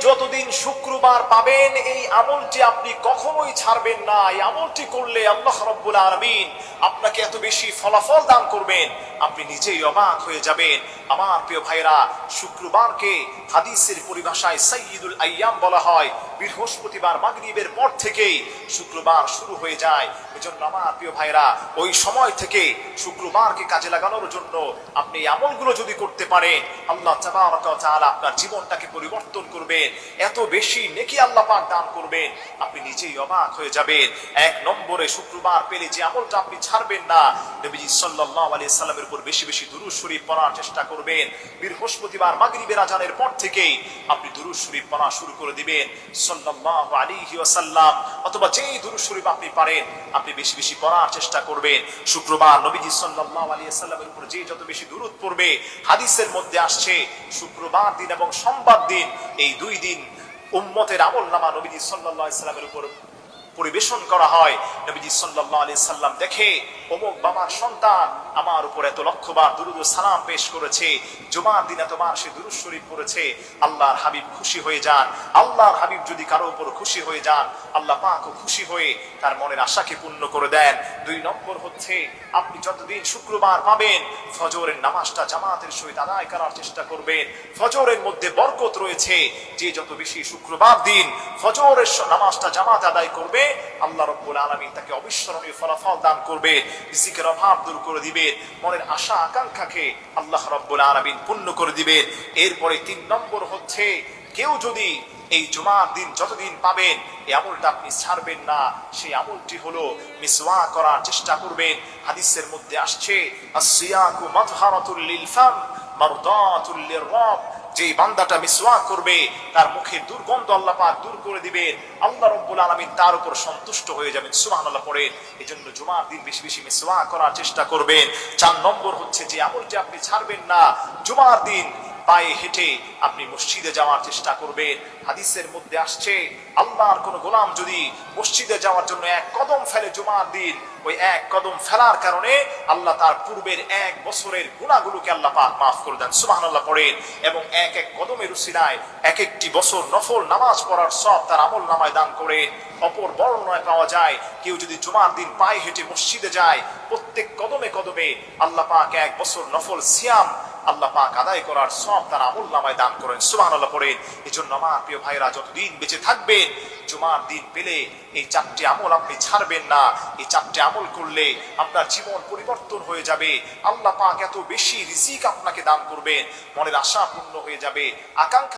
যতদিন শুক্রবার পাবেন এই আমলটি আপনি কখনোই ছাড়বেন না। এই আমলটি করলে আল্লাহ রাব্বুল আলামিন আপনাকে এত বেশি ফলাফল দান করবেন, আপনি নিজেই অবাক হয়ে যাবেন। আমার প্রিয় ভাইরা, শুক্রবারকে হাদিসের পরিভাষায় সাইয়্যিদুল আইয়াম বলা হয়। বৃহস্পতিবার মাগরিবের পর থেকেই শুক্রবার শুরু হয়ে যায়। এজন্য আমার প্রিয় ভাইরা, ওই সময় থেকে শুক্রবারকে কাজে লাগানোর জন্য আপনি এই আমলগুলো যদি করতে পারেন, আল্লাহ তাবারাক ওয়া তাআলা আপনার জীবনটাকে পরিবর্তন করবেন, এত বেশি নেকি আল্লাহ পাক দান করবেন, আপনি নিজেই অবাক হয়ে যাবেন। এক নম্বরে, শুক্রবার পেলে যে আমলটা আপনি ছাড়বেন না, নবীজি সাল্লাল্লাহু আলাইহি সাল্লামের উপর বেশি বেশি দুরূদ শরীফ পড়ার চেষ্টা করবেন। বৃহস্পতিবার মাগরিবের আজানের পর থেকেই আপনি দুরূদ শরীফ পড়া শুরু করে দিবেন সাল্লাল্লাহু আলাইহি ওয়াসাল্লাম, অথবা যেই দুরূদ শরীফ আপনি পারেন আপনি বেশি বেশি পড়ার চেষ্টা করবেন। শুক্রবার নবীজি সাল্লাল্লাহু আলাইহি ওয়াসাল্লামের উপর যে যত বেশি দুরূদ পড়বে, হাদিসের মধ্যে আসছে শুক্রবার দিন এবং সোমবার দিন, এই দুই দিন উম্মতের আমলনামা নবীজি সাল্লাল্লাহু আলাইহি ওয়াসাল্লামের উপর পরিবেশন করা হয়। নবীজি সাল্লাল্লাহু আলাইহি সাল্লাম দেখে অমুক বাবার সন্তান আমার উপর এত লক্ষবার দুরূদ ও সালাম পেশ করেছে, জুমার দিন এতবার সে দুরূদ শরীফ পড়েছে। আল্লাহর হাবিব খুশি হয়ে যান। আল্লাহর হাবিব যদি কারো উপর খুশি হয়ে যান, আল্লাহ পাকও খুশি হয়ে তার মনের আশাকে পূর্ণ করে দেন। দুই নম্বর হচ্ছে, আপনি যতদিন শুক্রবার পাবেন ফজরের নামাজটা জামাতের সহিত আদায় করার চেষ্টা করবেন। ফজরের মধ্যে বরকত রয়েছে। যে যত বেশি শুক্রবার দিন ফজরের নামাজটা জামাত আদায় করবে, আল্লাহ রাব্বুল আলামিন তাকে অবিস্মরণীয় ফলাফল দান করবে, রিজিকের অভাব দূর করে দিবেন, মনের আশা আকাঙ্ক্ষাকে আল্লাহ রাব্বুল আলামিন পূর্ণ করে দিবেন। এরপরে তিন নম্বর হচ্ছে, কেউ যদি এই জুমার দিন যতদিন পাবেন এই আমলটা আপনি ছাড়বেন না, সেই আমলটি হলো মিসওয়াক করার চেষ্টা করবেন। হাদিসের মধ্যে আসছে, আসসিয়াকু মাতহারাতুল লিল ফাম মারদাতুল লিররাব, যে বান্দাটা মিসওয়াক করবে তার মুখের দুর্গন্ধ আল্লাহ পাক দূর করে দিবেন, আল্লাহ রাব্বুল আলামিন তার উপর সন্তুষ্ট হয়ে যাবেন। সুবহানাল্লাহ পড়েন। এজন্য জুমার দিন বেশি বেশি মিসওয়াক করার চেষ্টা করবেন। চার নম্বর হচ্ছে, যে আমলটি আপনি ছাড়বেন না, জুমার দিন পায়ে হেঁটে আপনি মসজিদে যাওয়ার চেষ্টা করবেন। হাদিসের মধ্যে আসছে, আল্লাহর কোন গোলাম যদি মসজিদে যাওয়ার জন্য এক কদম ফেলে জুমার দিন, ওই এক কদম ফেলার কারণে আল্লাহ তার পূর্বের এক বছরের গুনাহগুলোকে আল্লাহ পাক মাফ করে দেন। সুবহানাল্লাহ পড়েন। এবং এক এক কদমের উসিলায় এক একটি বছর নফল নামাজ পড়ার সব তার আমল নামায় দান করে। অপর বর্ণনায় পাওয়া যায়, কেউ যদি জুমার দিন পায়ে হেঁটে মসজিদে যায়, প্রত্যেক কদমে কদমে আল্লাহ পাক এক বছর নফল সিয়াম আল্লাহ পাক আদায় করার সব তার আমল নামায় দান করেন। সুবহানাল্লাহ পড়েন। এজন্য আমার প্রিয় ভাইরা, যতদিন বেঁচে থাকবেন জুমার দিন পেলে এই চারটি আমল আপনি ছাড়বেন না। এই চারটি আমল করলে আপনার জীবন পরিবর্তন হয়ে যাবে। আল্লাহ পাক এত বেশি রিজিক আপনাকে দান করবেন, মনের আশা পূর্ণ হয়ে যাবে, আকাঙ্ক্ষা